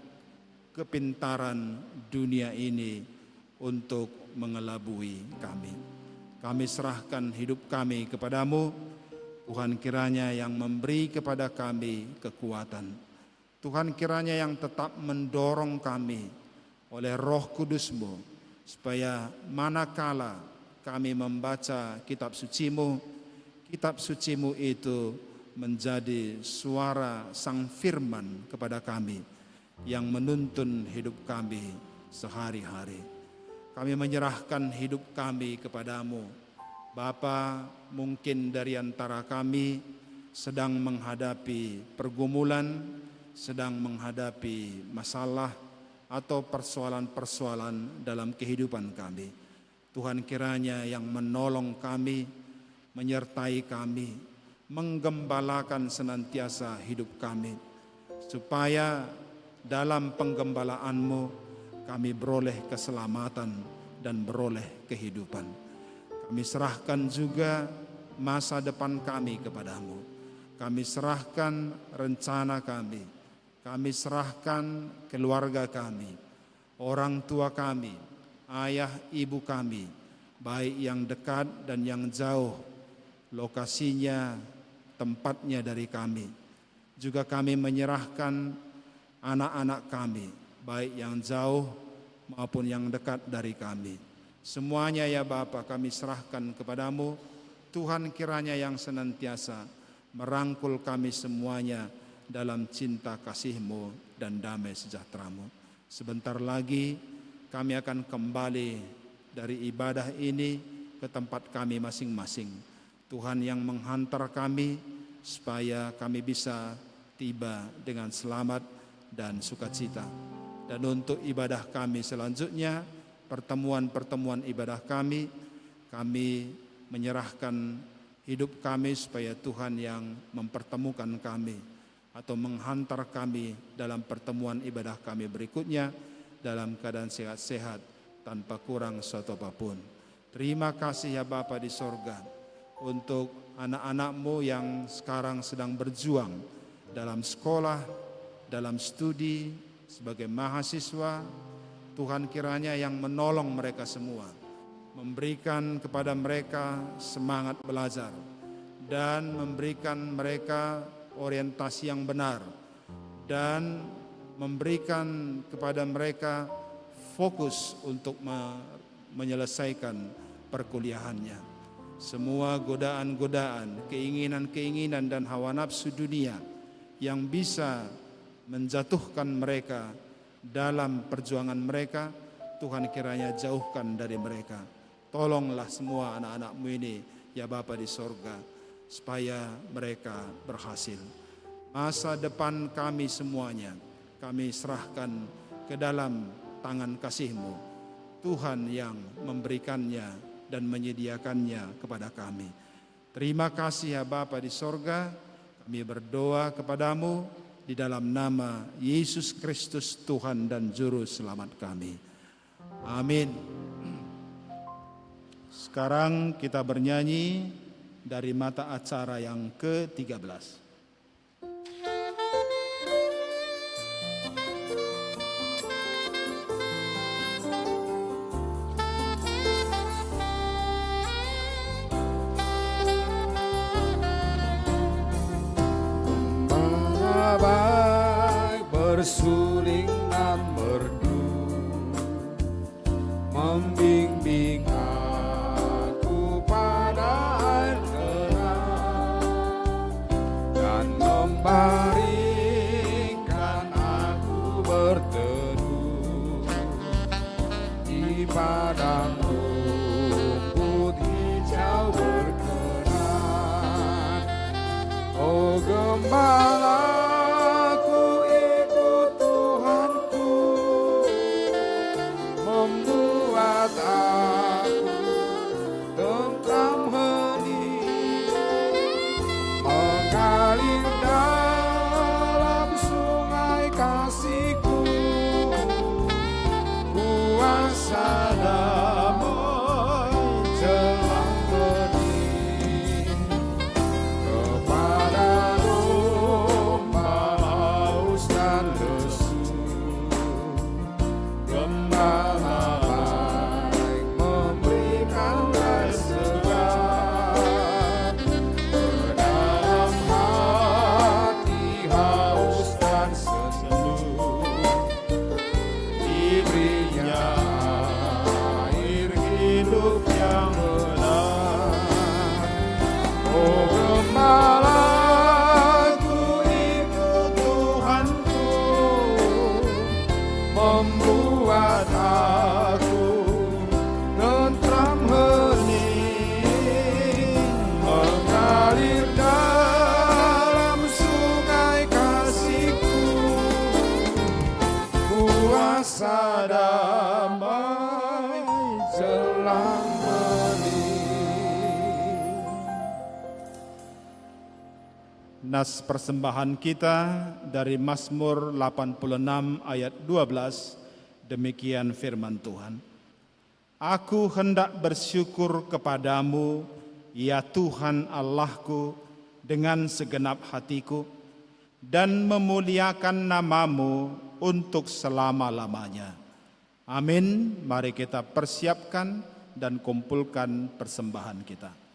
kepintaran dunia ini untuk mengelabui kami. Kami serahkan hidup kami kepadamu, Tuhan kiranya yang memberi kepada kami kekuatan. Tuhan kiranya yang tetap mendorong kami oleh Roh Kudus-Mu, supaya manakala kami membaca kitab suci-Mu, kitab suci-Mu itu menjadi suara Sang Firman kepada kami yang menuntun hidup kami sehari-hari. Kami menyerahkan hidup kami kepadamu. Bapa, mungkin dari antara kami sedang menghadapi pergumulan, sedang menghadapi masalah atau persoalan-persoalan dalam kehidupan kami. Tuhan kiranya yang menolong kami, menyertai kami, menggembalakan senantiasa hidup kami, supaya dalam penggembalaan-Mu kami beroleh keselamatan dan beroleh kehidupan. Kami serahkan juga masa depan kami kepadamu. Kami serahkan rencana kami. Kami serahkan keluarga kami, orang tua kami, ayah ibu kami, baik yang dekat dan yang jauh, lokasinya, tempatnya dari kami. Juga kami menyerahkan anak-anak kami, baik yang jauh maupun yang dekat dari kami. Semuanya ya Bapa kami serahkan kepadamu. Tuhan kiranya yang senantiasa merangkul kami semuanya dalam cinta kasih-Mu dan damai sejahtera-Mu. Sebentar lagi kami akan kembali dari ibadah ini ke tempat kami masing-masing. Tuhan yang menghantar kami supaya kami bisa tiba dengan selamat dan sukacita. Dan untuk ibadah kami selanjutnya, pertemuan-pertemuan ibadah kami menyerahkan hidup kami supaya Tuhan yang mempertemukan kami atau menghantar kami dalam pertemuan ibadah kami berikutnya dalam keadaan sehat-sehat tanpa kurang suatu apapun. Terima kasih ya Bapa di sorga untuk anak-anak-Mu yang sekarang sedang berjuang dalam sekolah, dalam studi, sebagai mahasiswa. Tuhan kiranya yang menolong mereka semua, memberikan kepada mereka semangat belajar dan memberikan mereka orientasi yang benar dan memberikan kepada mereka fokus untuk menyelesaikan perkuliahannya. Semua godaan-godaan, keinginan-keinginan dan hawa nafsu dunia yang bisa menjatuhkan mereka dalam perjuangan mereka, Tuhan kiranya jauhkan dari mereka. Tolonglah semua anak-anak-Mu ini ya Bapa di sorga, supaya mereka berhasil. Masa depan kami semuanya kami serahkan ke dalam tangan kasih-Mu, Tuhan yang memberikannya dan menyediakannya kepada kami. Terima kasih ya Bapa di sorga, kami berdoa kepadamu di dalam nama Yesus Kristus Tuhan dan Juru Selamat kami. Amin. Sekarang kita bernyanyi dari mata acara yang ke-13. Bersuling dan merdu, membimbing aku pada air tenang, dan membaringkan aku berteduh di padang rumput hijau berkenan. Oh Gembala, nas persembahan kita dari Mazmur 86 ayat 12, demikian firman Tuhan. Aku hendak bersyukur kepadamu, ya Tuhan Allahku, dengan segenap hatiku, dan memuliakan namamu untuk selama-lamanya. Amin. Mari kita persiapkan dan kumpulkan persembahan kita.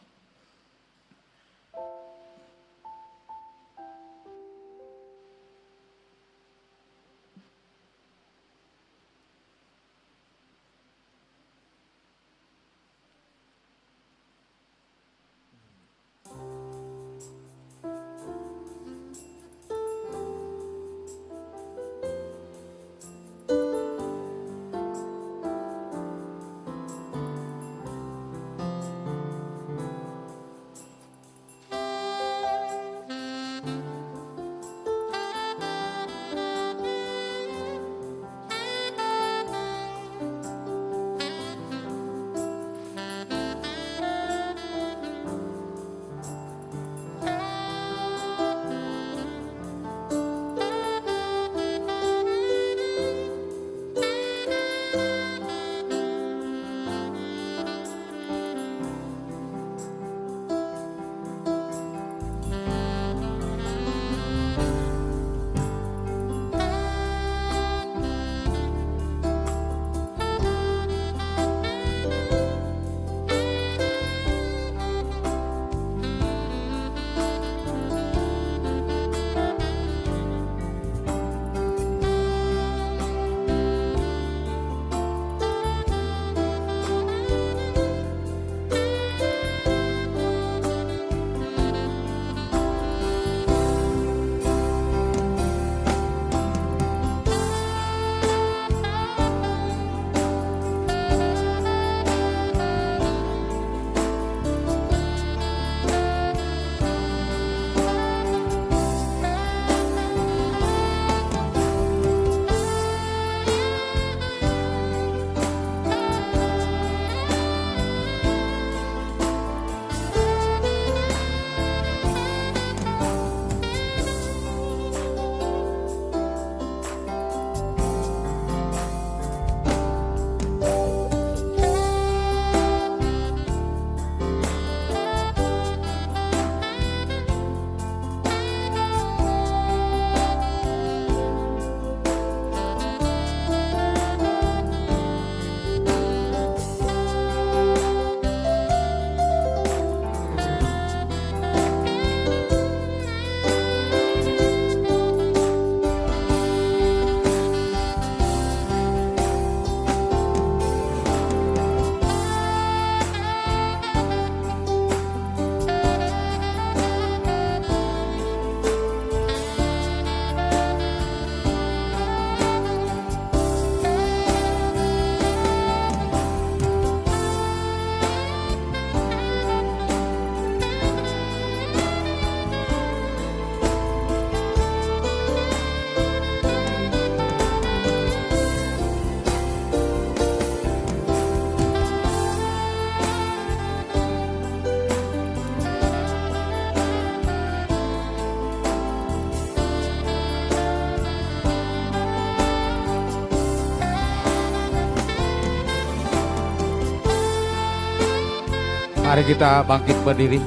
Mari kita bangkit berdiri.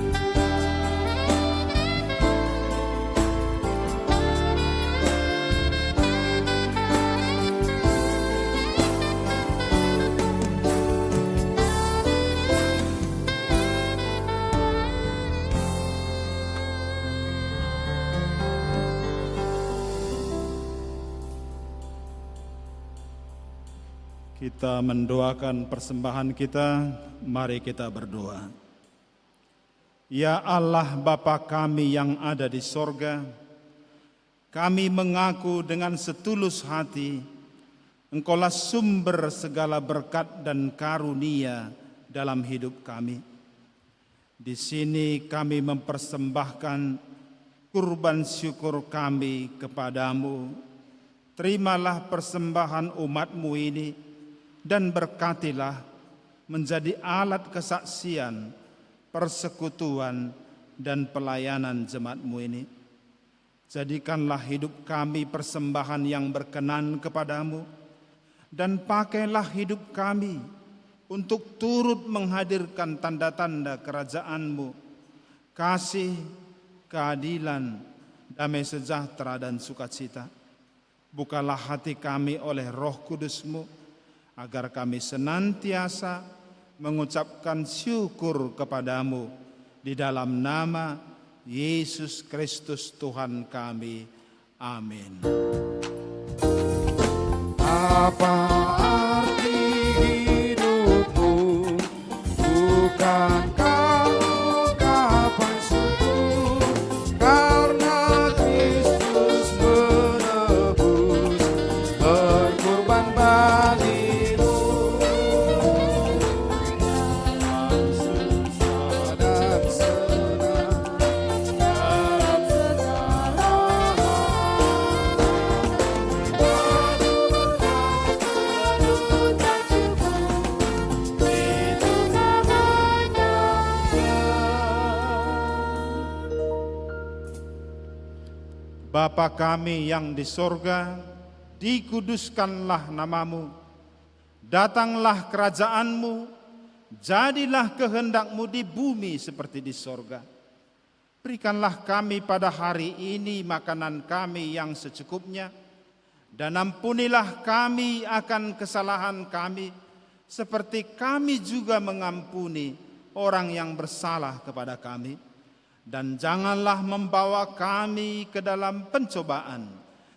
Kita mendoakan persembahan kita, mari kita berdoa. Ya Allah Bapa kami yang ada di sorga, kami mengaku dengan setulus hati, Engkaulah sumber segala berkat dan karunia dalam hidup kami. Di sini kami mempersembahkan kurban syukur kami kepadamu. Terimalah persembahan umat-Mu ini, dan berkatilah menjadi alat kesaksian, persekutuan, dan pelayanan jemaat-Mu ini. Jadikanlah hidup kami persembahan yang berkenan kepadamu, dan pakailah hidup kami untuk turut menghadirkan tanda-tanda kerajaan-Mu, kasih, keadilan, damai sejahtera, dan sukacita. Bukalah hati kami oleh Roh Kudus-Mu, agar kami senantiasa mengucapkan syukur kepadamu di dalam nama Yesus Kristus Tuhan kami. Amin. Apa arti hidupmu? Bukankah ungkapan syukur karena Kristus menebus berkorban bagimu? Susah dan senang dalam segala Bapa kami yang di sorga, dikuduskanlah namamu, datanglah kerajaan-Mu, jadilah kehendak-Mu di bumi seperti di sorga. Berikanlah kami pada hari ini makanan kami yang secukupnya, dan ampunilah kami akan kesalahan kami, seperti kami juga mengampuni orang yang bersalah kepada kami. Dan janganlah membawa kami ke dalam pencobaan,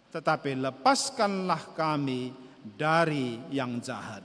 tetapi lepaskanlah kami dari yang jahat.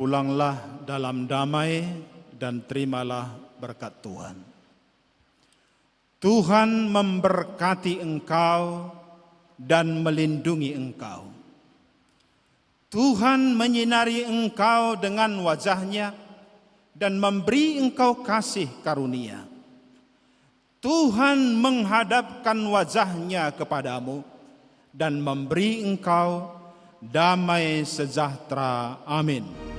Pulanglah dalam damai dan terimalah berkat Tuhan. Tuhan memberkati engkau dan melindungi engkau. Tuhan menyinari engkau dengan wajah-Nya dan memberi engkau kasih karunia. Tuhan menghadapkan wajah-Nya kepadamu dan memberi engkau damai sejahtera. Amin.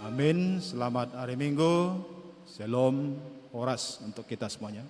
Amin. Selamat hari Minggu. Shalom. Horas untuk kita semuanya.